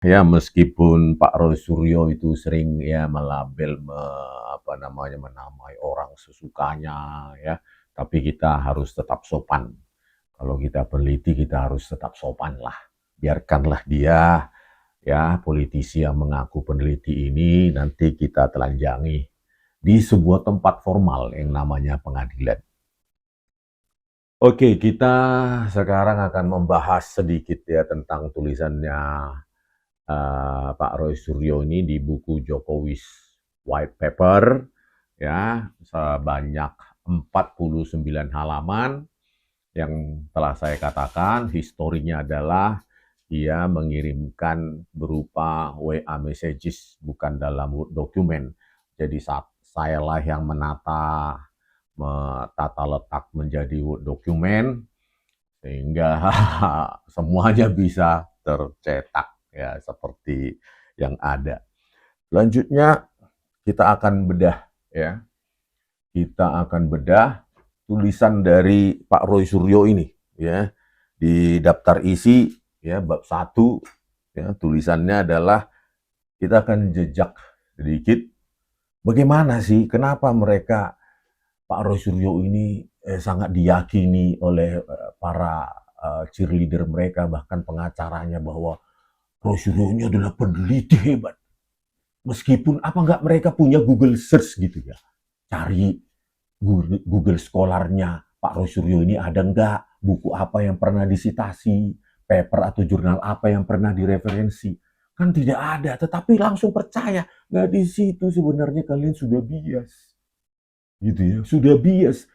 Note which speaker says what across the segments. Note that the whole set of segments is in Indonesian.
Speaker 1: Ya, meskipun Pak Roy Suryo itu sering ya melabel apa namanya menamai orang sesukanya ya, tapi kita harus tetap sopan. Kalau kita peneliti kita harus tetap sopan lah. Biarkanlah dia ya politisi yang mengaku peneliti ini nanti kita telanjangi di sebuah tempat formal yang namanya pengadilan. Oke, kita sekarang akan membahas sedikit ya tentang tulisannya Pak Roy Suryo ini di buku Jokowi's White Paper ya sebanyak 49 halaman yang telah saya katakan historinya adalah dia mengirimkan berupa WA messages bukan dalam Word document. Jadi saya lah yang tata letak menjadi Word document sehingga semuanya bisa tercetak ya seperti yang ada. Selanjutnya kita akan bedah ya. Kita akan bedah tulisan dari Pak Roy Suryo ini ya. Di daftar isi ya bab 1 ya tulisannya adalah kita akan jejak sedikit bagaimana sih kenapa mereka Pak Roy Suryo ini sangat diyakini oleh para cheerleader mereka bahkan pengacaranya bahwa Roy Suryo ini adalah peneliti hebat. Meskipun apa nggak mereka punya Google Search gitu ya, cari Google Scholar-nya Pak Roy Suryo ini ada nggak, buku apa yang pernah disitasi, paper atau jurnal apa yang pernah direferensi. Kan tidak ada, tetapi langsung percaya. Nggak di situ sebenarnya kalian sudah bias. Gitu ya, sudah bias.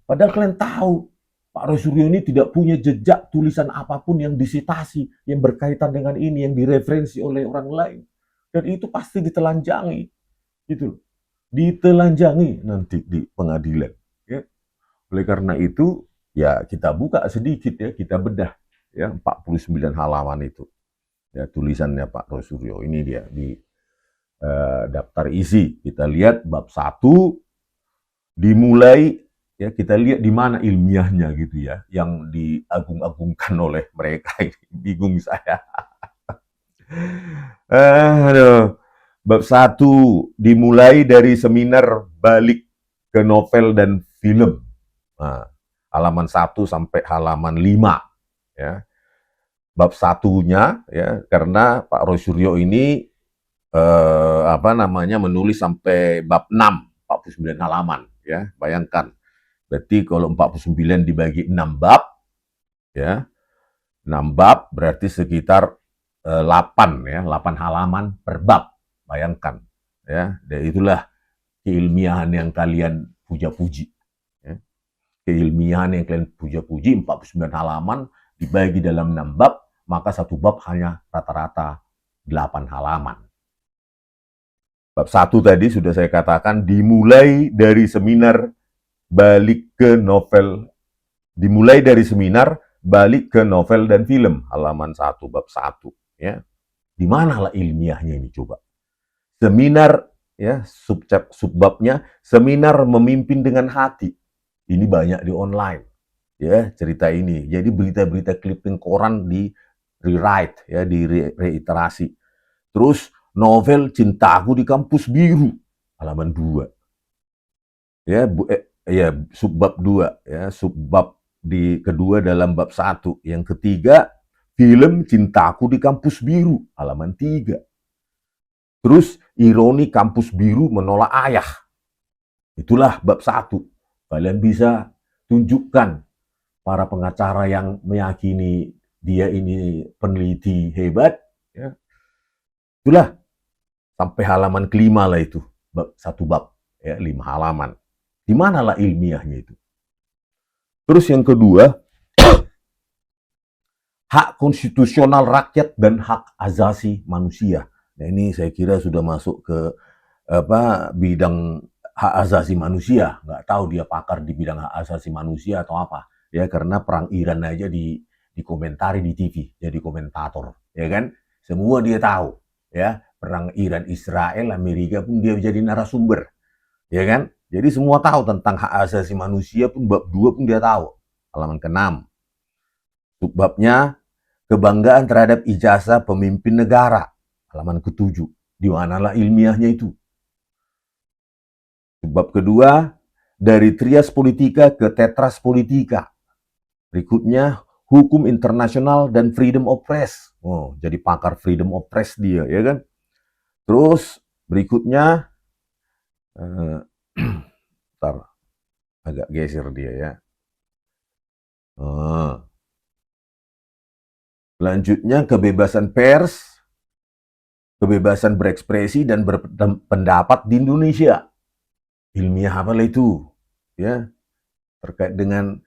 Speaker 1: Padahal kalian tahu Pak Roy Suryo ini tidak punya jejak tulisan apapun yang disitasi, yang berkaitan dengan ini, yang direferensi oleh orang lain. Dan itu pasti ditelanjangi. Gitu. Ditelanjangi nanti di pengadilan. Ya. Oleh karena itu, ya kita buka sedikit ya, kita bedah ya 49 halaman itu. Ya, tulisannya Pak Roy Suryo. Ini dia di daftar isi. Kita lihat bab 1 dimulai ya kita lihat di mana ilmiahnya gitu ya yang diagung-agungkan oleh mereka ini bingung saya. Aduh. Bab 1 dimulai dari seminar balik ke novel dan film. Nah, halaman 1 sampai halaman 5 ya. Bab satunya ya karena Pak Roy Suryo ini apa namanya menulis sampai bab 6, 49 halaman ya. Bayangkan. Berarti kalau 49 dibagi 6 bab ya. 6 bab berarti sekitar 8 ya, 8 halaman per bab. Bayangkan ya. Dan itulah keilmiahan yang kalian puja-puji. Ya. Keilmiahan yang kalian puja-puji 49 halaman dibagi dalam 6 bab, maka satu bab hanya rata-rata 8 halaman. Bab 1 tadi sudah saya katakan dimulai dari seminar balik ke novel. Dimulai dari seminar balik ke novel dan film halaman 1 bab 1 ya. Di mana lah ilmiahnya ini coba? Seminar ya subbabnya seminar memimpin dengan hati. Ini banyak di online ya cerita ini. Jadi berita-berita clipping koran di rewrite ya di reiterasi. Terus novel Cintaku di Kampus Biru halaman 2. Ya subbab 2 ya subbab di kedua dalam bab 1. Yang ketiga film Cintaku di Kampus Biru halaman 3. Terus ironi Kampus Biru menolak ayah. Itulah bab 1. Kalian bisa tunjukkan para pengacara yang meyakini dia ini peneliti hebat. Ya. Itulah sampai halaman kelima lah itu. Satu bab. Ya, 5 halaman. Di manalah ilmiahnya itu? Terus yang kedua, hak konstitusional rakyat dan hak asasi manusia. Nah ini saya kira sudah masuk ke bidang hak asasi manusia. Nggak tahu dia pakar di bidang hak asasi manusia atau apa. Ya karena perang Iran aja dikomentari di TV, jadi komentator, ya kan? Semua dia tahu, ya perang Iran Israel Amerika pun dia jadi narasumber, ya kan? Jadi semua tahu tentang hak asasi manusia pun bab 2 pun dia tahu. Halaman ke-6. Subbabnya Kebanggaan terhadap ijazah pemimpin negara, halaman ke-7. Di manalah ilmiahnya itu. Bab kedua, dari trias politika ke tetras politika. Berikutnya, hukum internasional dan freedom of press. Oh, jadi pakar freedom of press dia, ya kan? Terus berikutnya, ntar agak geser dia ya. Selanjutnya, kebebasan pers, kebebasan berekspresi dan berpendapat di Indonesia. Ilmiah apa lah itu? Ya, terkait dengan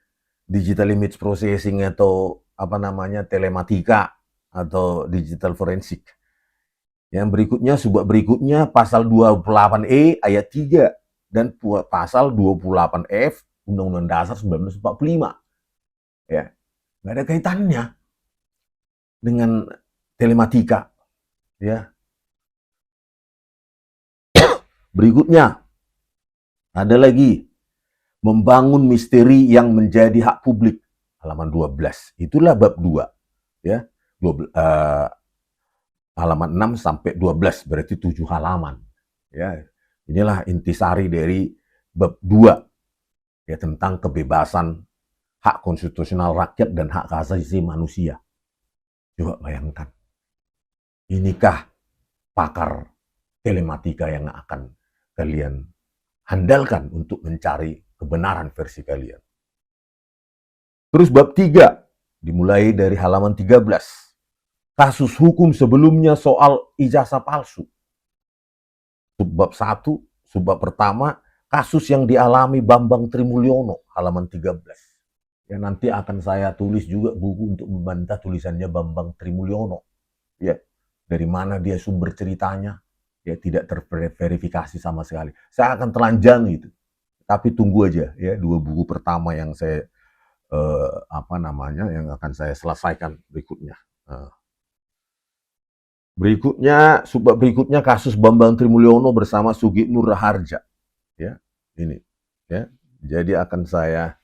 Speaker 1: digital image processing atau apa namanya telematika atau digital forensik. Yang berikutnya, subbab berikutnya pasal 28E ayat 3 dan pasal 28F Undang-Undang Dasar 1945. Ya, nggak ada kaitannya dengan telematika. Ya. Berikutnya, ada lagi membangun misteri yang menjadi hak publik, halaman 12. Itulah bab 2. Ya. Halaman 6 sampai 12, berarti 7 halaman. Ya. Inilah intisari dari bab 2 ya, tentang kebebasan hak konstitusional rakyat dan hak asasi manusia. Coba bayangkan. Inikah pakar telematika yang akan kalian handalkan untuk mencari kebenaran versi kalian. Terus bab 3, dimulai dari halaman 13. Kasus hukum sebelumnya soal ijazah palsu. Subbab 1, subbab pertama, kasus yang dialami Bambang Trimulyono, halaman 13. Ya, nanti akan saya tulis juga buku untuk membantah tulisannya Bambang Trimulyono. Ya, dari mana dia sumber ceritanya? Ya, tidak terverifikasi sama sekali. Saya akan telanjang itu. Tapi tunggu aja ya, 2 buku pertama yang saya yang akan saya selesaikan berikutnya. Berikutnya, subbab berikutnya kasus Bambang Trimulyono bersama Sugiknur Raharja. Ya, ini. Ya, jadi akan saya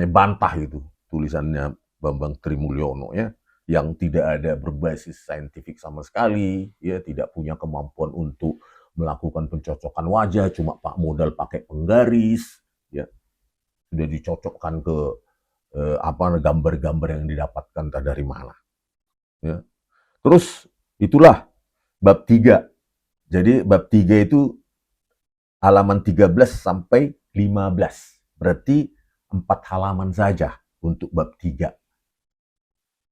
Speaker 1: bantah itu tulisannya Bambang Trimulyono ya, yang tidak ada berbasis saintifik sama sekali, ya, tidak punya kemampuan untuk melakukan pencocokan wajah, cuma pak modal pakai penggaris, ya, sudah dicocokkan ke gambar-gambar yang didapatkan dari mana. Ya. Terus itulah bab 3. Jadi bab 3 itu halaman 13 sampai 15. Berarti 4 halaman saja untuk bab 3.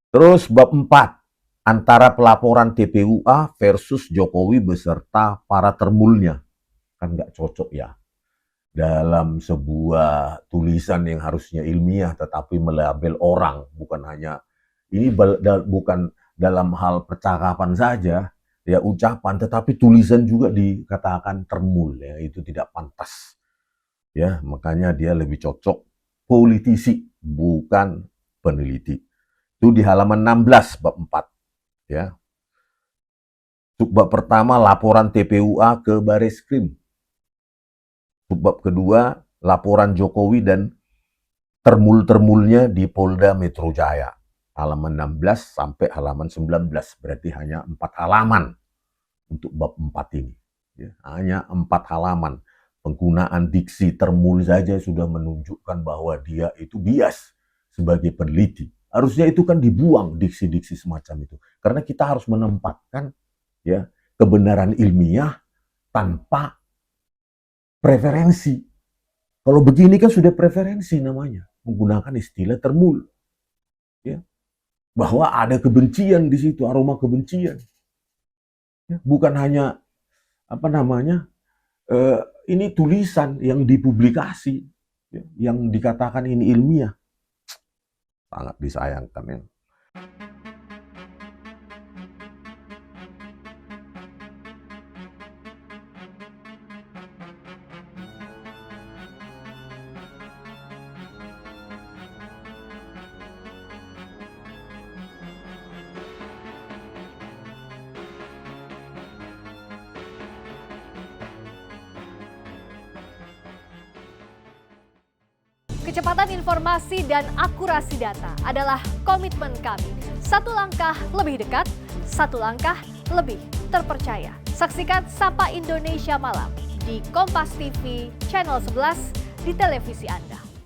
Speaker 1: Terus bab 4, antara pelaporan TPUA versus Jokowi beserta para termulnya. Kan nggak cocok ya. Dalam sebuah tulisan yang harusnya ilmiah tetapi melabel orang, bukan hanya ini bukan dalam hal percakapan saja, ya ucapan, tetapi tulisan juga dikatakan termul, ya itu tidak pantas. Ya, makanya dia lebih cocok politisi, bukan peneliti. Itu di halaman 16 bab 4, ya. Subbab pertama, laporan TPUA ke Bareskrim. Subbab kedua, laporan Jokowi dan termul-termulnya di Polda Metro Jaya. Halaman 16 sampai halaman 19, berarti hanya 4 halaman untuk bab 4 ini. Ya, hanya 4 halaman. Penggunaan diksi termul saja sudah menunjukkan bahwa dia itu bias sebagai peneliti. Harusnya itu kan dibuang diksi-diksi semacam itu. Karena kita harus menempatkan ya kebenaran ilmiah tanpa preferensi. Kalau begini kan sudah preferensi namanya, menggunakan istilah termul. Ya. Bahwa ada kebencian di situ, aroma kebencian. Ya. Bukan hanya ini tulisan yang dipublikasi, ya, yang dikatakan ini ilmiah. Sangat disayangkan ya.
Speaker 2: Kecepatan informasi dan akurasi data adalah komitmen kami. Satu langkah lebih dekat, satu langkah lebih terpercaya. Saksikan Sapa Indonesia Malam di Kompas TV Channel 11 di televisi Anda.